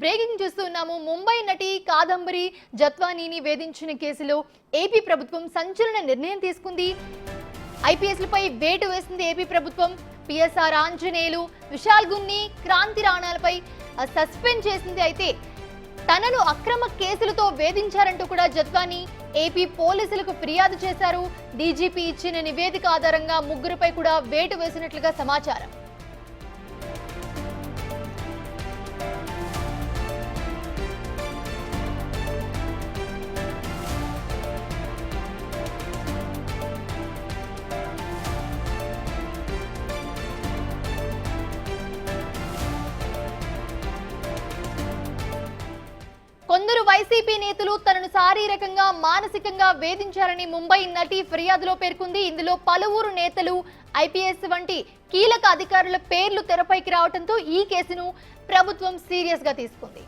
Breaking చూస్తున్నాము. ముంబై నటి కాదంబరి జత్వానీని వేధించిన కేసులో ఏపీ ప్రభుత్వం సంచలన నిర్ణయం తీసుకుంది. ఐపీఎస్లపై వేటు వేసింది ఏపీ ప్రభుత్వం. పిఎస్ఆర్ ఆంజనేయులు, విశాల్ గున్ని, క్రాంతి రాణాలపై సస్పెండ్ చేసింది. అయితే తనను అక్రమ కేసులతో వేధించారంటూ కూడా జత్వానీ ఏపీ పోలీసులకు ఫిర్యాదు చేశారు. డీజీపీ ఇచ్చిన నివేదిక ఆధారంగా ముగ్గురుపై కూడా వేటు వేసినట్లుగా సమాచారం. కొందరు వైసీపీ నేతలు తనను శారీరకంగా మానసికంగా వేధించారని ముంబై నటి ఫిర్యాదులో పేర్కొంది. ఇందులో పలువురు నేతలు, ఐపీఎస్ వంటి కీలక అధికారుల పేర్లు తెరపైకి రావడంతో ఈ కేసును ప్రభుత్వం సీరియస్ గా తీసుకుంది.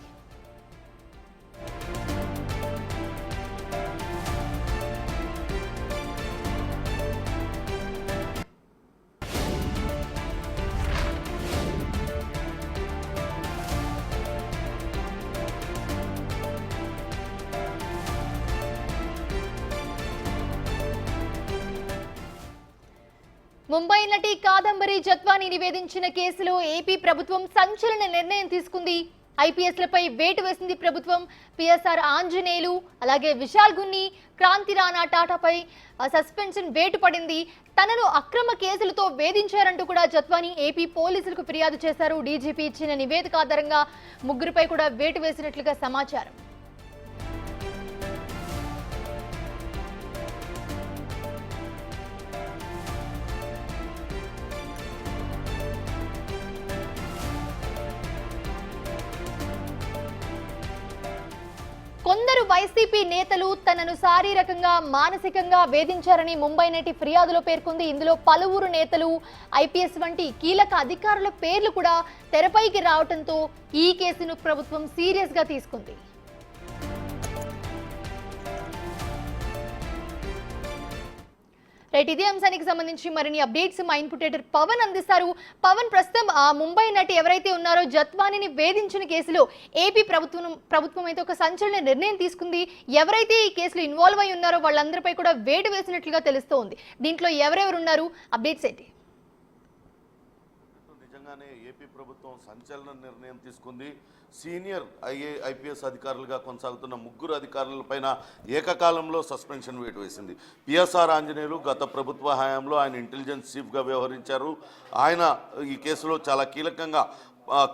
ముంబై నటి కాదంబరి జత్వానీ నివేదించిన కేసులో ఏపీ ప్రభుత్వం సంచలన నిర్ణయం తీసుకుంది. ఐపీఎస్లపై వేటు వేసింది ప్రభుత్వం. పిఎస్ఆర్ ఆంజనేయులు, అలాగే విశాల్ గున్ని, క్రాంతి రాణా టాటాపై సస్పెన్షన్ వేటు పడింది. తనను అక్రమ కేసులతో వేధించారంటూ కూడా జత్వానీ ఏపీ పోలీసులకు ఫిర్యాదు చేశారు. డీజీపీ ఇచ్చిన నివేదిక ఆధారంగా ముగ్గురుపై కూడా వేటు వేసినట్లుగా సమాచారం. కొందరు వైసీపీ నేతలు తనను శారీరకంగా మానసికంగా వేధించారని ముంబై నటి ఫిర్యాదులో పేర్కొంది. ఇందులో పలువురు నేతలు, ఐపీఎస్ వంటి కీలక అధికారుల పేర్లు కూడా తెరపైకి రావడంతో ఈ కేసును ప్రభుత్వం సీరియస్ గా తీసుకుంది. రైట్, ఇదే అంశానికి సంబంధించి మరిన్ని అప్డేట్స్ మా ఇన్పుట్ ఎడిటర్ పవన్ అందిస్తారు. పవన్, ప్రస్తుతం ఆ ముంబై నటి ఎవరైతే ఉన్నారో జత్వానీని వేధించిన కేసులో ఏపీ ప్రభుత్వం అయితే ఒక సంచలన నిర్ణయం తీసుకుంది. ఎవరైతే ఈ కేసులో ఇన్వాల్వ్ అయి ఉన్నారో వాళ్ళందరిపై కూడా వేటు వేసినట్లుగా తెలుస్తోంది. దీంట్లో ఎవరెవరు ఉన్నారు, అప్డేట్స్ ఏంటి? నిజంగానే ఏపీ ప్రభుత్వం సంచలన నిర్ణయం తీసుకుంది. సీనియర్ ఐపీఎస్ అధికారులుగా కొనసాగుతున్న ముగ్గురు అధికారులపైన ఏకకాలంలో సస్పెన్షన్ వేటు వేసింది. పిఎస్ఆర్ ఆంజనేయులు గత ప్రభుత్వ హయాంలో ఆయన ఇంటెలిజెన్స్ చీఫ్గా వ్యవహరించారు. ఆయన ఈ కేసులో చాలా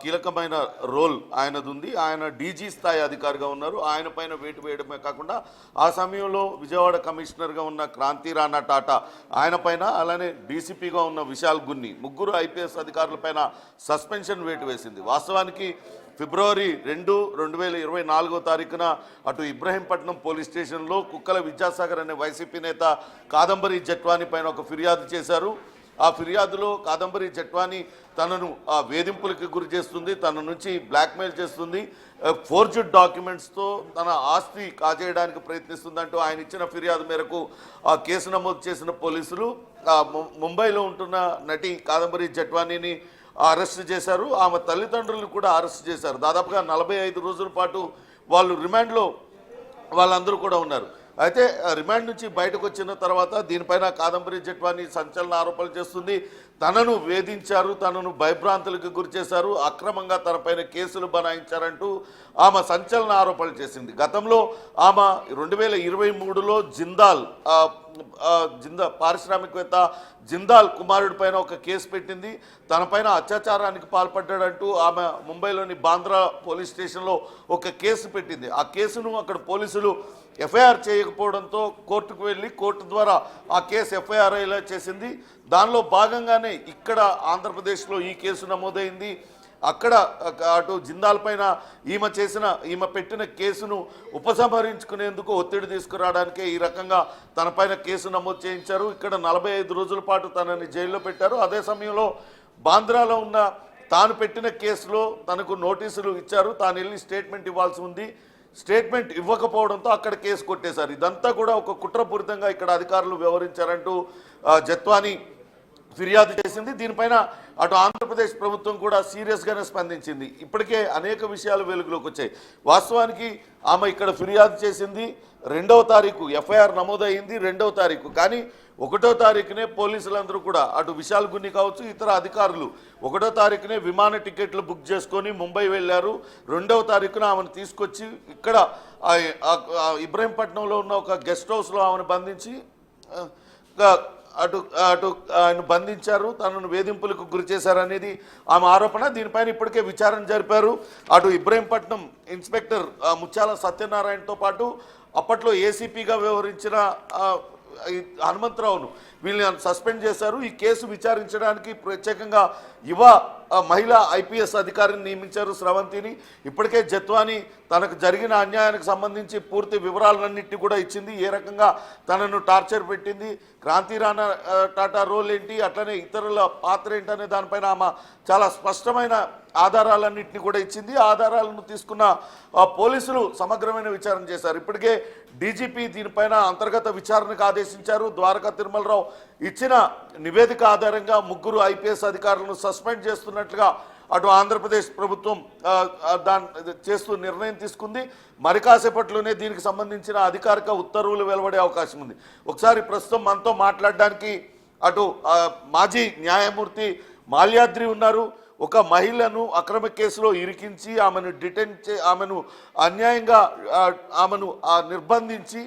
కీలకమైన రోల్ ఆయనది ఉంది. ఆయన డీజీ స్థాయి అధికారిగా ఉన్నారు. ఆయన పైన వేటు వేయడమే కాకుండా ఆ సమయంలో విజయవాడ కమిషనర్గా ఉన్న క్రాంతి రాణా టాటా ఆయన పైన, అలానే డీసీపీగా ఉన్న విశాల్ గున్ని, ముగ్గురు ఐపీఎస్ అధికారులపైన సస్పెన్షన్ వేటు వేసింది. వాస్తవానికి ఫిబ్రవరి 2, 2024 అటు ఇబ్రహీంపట్నం పోలీస్ స్టేషన్లో కుక్కల విద్యాసాగర్ అనే వైసీపీ నేత కాదంబరి జట్వానీ పైన ఒక ఫిర్యాదు చేశారు. ఆ ఫిర్యాదులో కాదంబరి జట్వానీ తనను వేధింపులకి గురి చేస్తుంది, తన నుంచి బ్లాక్మెయిల్ చేస్తుంది, ఫోర్జ్డ్ డాక్యుమెంట్స్తో తన ఆస్తి కాజేయడానికి ప్రయత్నిస్తుందంటూ ఆయన ఇచ్చిన ఫిర్యాదు మేరకు ఆ కేసు నమోదు చేసిన పోలీసులు ముంబైలో ఉంటున్న నటి కాదంబరి జట్వానీని అరెస్ట్ చేశారు. ఆమె తల్లిదండ్రులను కూడా అరెస్ట్ చేశారు. దాదాపుగా 45 రోజుల పాటు వాళ్ళు రిమాండ్లో వాళ్ళందరూ కూడా ఉన్నారు. అయితే రిమాండ్ నుంచి బయటకు వచ్చిన తర్వాత దీనిపైన కాదంబరి జట్వానీ సంచలన ఆరోపణలు చేస్తుంది. తనను వేధించారు, తనను భయభ్రాంతులకు గురి చేశారు, అక్రమంగా తనపైన కేసులు బనాయించారంటూ ఆమె సంచలన ఆరోపణలు చేసింది. గతంలో ఆమె 2023లో జిందాల్ పారిశ్రామికవేత్త జిందాల్ కుమారుడి పైన ఒక కేసు పెట్టింది. తనపైన అత్యాచారానికి పాల్పడ్డాడంటూ ఆమె ముంబైలోని బాంద్రా పోలీస్ స్టేషన్లో ఒక కేసు పెట్టింది. ఆ కేసును అక్కడ పోలీసులు ఎఫ్ఐఆర్ చేయకపోవడంతో కోర్టుకు వెళ్ళి కోర్టు ద్వారా ఆ కేసు ఎఫ్ఐఆర్ అయ్యేలా చేసింది. దానిలో భాగంగానే ఇక్కడ ఆంధ్రప్రదేశ్లో ఈ కేసు నమోదైంది. అక్కడ అటు జిందాల్ పైన ఈమె పెట్టిన కేసును ఉపసంహరించుకునేందుకు ఒత్తిడి తీసుకురావడానికే ఈ రకంగా తనపైన కేసు నమోదు చేయించారు. ఇక్కడ 45 రోజుల పాటు తనని జైల్లో పెట్టారు. అదే సమయంలో బాంద్రాలో ఉన్న తాను పెట్టిన కేసులో తనకు నోటీసులు ఇచ్చారు. తాను వెళ్ళి స్టేట్మెంట్ ఇవ్వాల్సి ఉంది. స్టేట్మెంట్ ఇవ్వకపోవడంతో అక్కడ కేసు కొట్టేశారు. ఇదంతా కూడా ఒక కుట్రపూరితంగా ఇక్కడ అధికారులు వ్యవహరించారంటూ జత్వానీ ఫిర్యాదు చేసింది. దీనిపైన అటు ఆంధ్రప్రదేశ్ ప్రభుత్వం కూడా సీరియస్గానే స్పందించింది. ఇప్పటికే అనేక విషయాలు వెలుగులోకి వచ్చాయి. వాస్తవానికి ఆమె ఇక్కడ ఫిర్యాదు చేసింది 2వ తారీఖు, ఎఫ్ఐఆర్ నమోదైంది 2వ తారీఖు. కానీ 1వ తారీఖునే పోలీసులందరూ కూడా అటు విశాల్ గున్ని కావచ్చు ఇతర అధికారులు 1వ తారీఖునే విమాన టికెట్లు బుక్ చేసుకొని ముంబై వెళ్ళారు. 2వ తారీఖున ఆమెను తీసుకొచ్చి ఇక్కడ ఇబ్రహీంపట్నంలో ఉన్న ఒక గెస్ట్ హౌస్లో ఆమెను బంధించి అటు ఆయన బంధించారు, తనను వేధింపులకు గురి చేశారనేది ఆమె ఆరోపణ. దీనిపైన ఇప్పటికే విచారణ జరిపారు. అటు ఇబ్రహీంపట్నం ఇన్స్పెక్టర్ ముత్యాల సత్యనారాయణతో పాటు అప్పట్లో ఏసీపీగా వ్యవహరించిన హనుమంతరావును వీళ్ళని సస్పెండ్ చేశారు. ఈ కేసు విచారించడానికి ప్రత్యేకంగా యువ మహిళా ఐపీఎస్ అధికారిని నియమించారు, స్రవంతిని. ఇప్పటికే జత్వాని తనకు జరిగిన అన్యాయానికి సంబంధించి పూర్తి వివరాలన్నింటినీ కూడా ఇచ్చింది. ఏ రకంగా తనను టార్చర్ పెట్టింది, క్రాంతి రాణా టాటా రోల్ ఏంటి, అట్లనే ఇతరుల పాత్ర ఏంటనే దానిపైన ఆమె చాలా స్పష్టమైన ఆధారాలన్నింటినీ కూడా ఇచ్చింది. ఆధారాలను తీసుకున్న పోలీసులు సమగ్రమైన విచారణ చేశారు. ఇప్పటికే డీజీపీ దీనిపైన అంతర్గత విచారణకు ఆదేశించారు. ద్వారకా తిరుమలరావు ఇచ్చిన నివేదిక ఆధారంగా 3 ఐపీఎస్ అధికారులను సస్పెండ్ చేస్తున్నట్లుగా అటు ఆంధ్రప్రదేశ్ ప్రభుత్వం చేస్తూ నిర్ణయం తీసుకుంది. మరి కాసేపట్లోనే దీనికి సంబంధించిన అధికారిక ఉత్తర్వులు వెలువడే అవకాశం ఉంది. ఒకసారి ప్రస్తుతం మనతో మాట్లాడడానికి అటు మాజీ న్యాయమూర్తి మాల్యాద్రి ఉన్నారు. ఒక మహిళను అక్రమ కేసులో ఇరికించి ఆమెను అన్యాయంగా నిర్బంధించి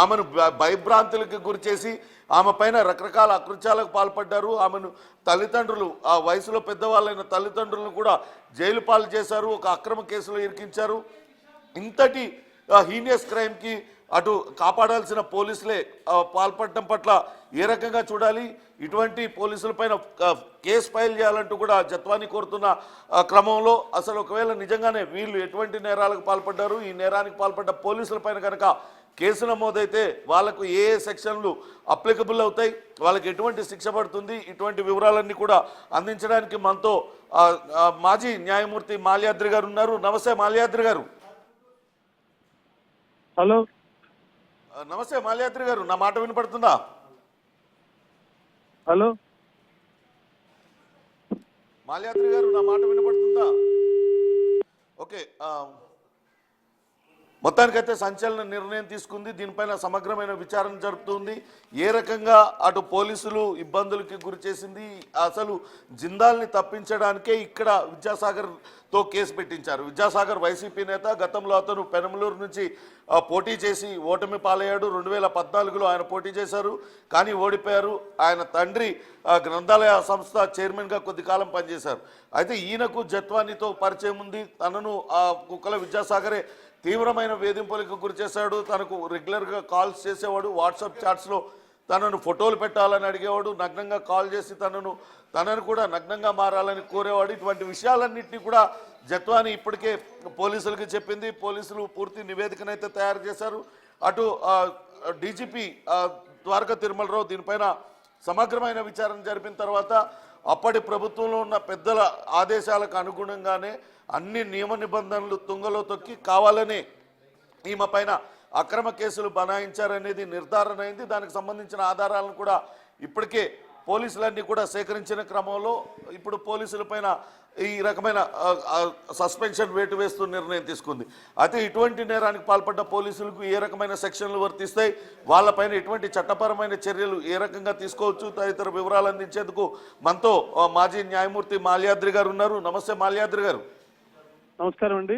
ఆమెను భయభ్రాంతులకు గురిచేసి ఆమె పైన రకరకాల అకృత్యాలకు పాల్పడ్డారు. ఆమెను తల్లిదండ్రులు, ఆ వయసులో పెద్దవాళ్ళైన తల్లిదండ్రులను కూడా జైలు పాలు చేశారు, ఒక అక్రమ కేసులో ఇరికించారు. ఇంతటి హీనియస్ క్రైమ్కి అటు కాపాడాల్సిన పోలీసులే పాల్పడటం పట్ల ఏ రకంగా చూడాలి? ఇటువంటి పోలీసులపైన కేసు ఫైల్ చేయాలంటూ కూడా జత్వాని కోరుతున్న క్రమంలో అసలు ఒకవేళ నిజంగానే వీళ్ళు ఎటువంటి నేరాలకు పాల్పడ్డారు, ఈ నేరానికి పాల్పడ్డ పోలీసులపైన కనుక కేసు నమోదైతే వాళ్ళకు ఏ సెక్షన్లు అప్లికబుల్ అవుతాయి, వాళ్ళకి ఎటువంటి శిక్ష పడుతుంది, ఇటువంటి వివరాలన్నీ కూడా అందించడానికి మనతో మాజీ న్యాయమూర్తి మాల్యాద్రి గారు ఉన్నారు. నమస్తే మాల్యాద్రి గారు. హలో, నమస్తే మాల్యాద్రి గారు, నా మాట వినపడుతుందా? హలో మాల్యాద్రి గారు, నా మాట వినపడుతుందా? ఓకే, మొత్తానికైతే సంచలన నిర్ణయం తీసుకుంది. దీనిపైన సమగ్రమైన విచారణ జరుపుతుంది. ఏ రకంగా అటు పోలీసులు ఇబ్బందులకి గురి చేసింది, అసలు జిందాల్ని తప్పించడానికే ఇక్కడ విద్యాసాగర్తో కేసు పెట్టించారు. విద్యాసాగర్ వైసీపీ నేత. గతంలో అతను పెనమలూరు నుంచి పోటీ చేసి ఓటమి పాలయ్యాడు. 2014లో ఆయన పోటీ చేశారు, కానీ ఓడిపోయారు. ఆయన తండ్రి గ్రంథాలయ సంస్థ చైర్మన్గా కొద్ది కాలం పనిచేశారు. అయితే ఈయనకు జత్వానితో పరిచయం ఉంది. తనను కుక్కల విద్యాసాగరే తీవ్రమైన వేధింపులకు గురి చేశాడు. తనకు రెగ్యులర్గా కాల్స్ చేసేవాడు. వాట్సాప్ చాట్స్లో తనను ఫోటోలు పెట్టాలని అడిగేవాడు. నగ్నంగా కాల్ చేసి తనను కూడా నగ్నంగా మారాలని కోరేవాడు. ఇటువంటి విషయాలన్నింటినీ కూడా జత్వాని ఇప్పటికే పోలీసులకు చెప్పింది. పోలీసులు పూర్తి నివేదికనైతే తయారు చేశారు. అటు డీజీపీ ద్వారకా తిరుమలరావు దీనిపైన సమగ్రమైన విచారణ జరిపిన తర్వాత అప్పటి ప్రభుత్వంలో ఉన్న పెద్దల ఆదేశాలకు అనుగుణంగానే అన్ని నియమ నిబంధనలు తుంగలో తొక్కి కావాలని ఈమె పైన అక్రమ కేసులు బనాయించారనేది నిర్ధారణ అయింది. దానికి సంబంధించిన ఆధారాలను కూడా ఇప్పటికే పోలీసులన్నీ కూడా సేకరించిన క్రమంలో ఇప్పుడు పోలీసులపైన ఈ రకమైన సస్పెన్షన్ వేటు వేస్తూ నిర్ణయం తీసుకుంది. అయితే ఇటువంటి నేరానికి పాల్పడ్డ పోలీసులకు ఏ రకమైన సెక్షన్లు వర్తిస్తాయి, వాళ్ళపైన ఎటువంటి చట్టపరమైన చర్యలు ఏ రకంగా తీసుకోవచ్చు తదితర వివరాలు అందించేందుకు మనతో మాజీ న్యాయమూర్తి మాల్యాద్రి గారు ఉన్నారు. నమస్తే మాల్యాద్రి గారు. నమస్కారం అండి.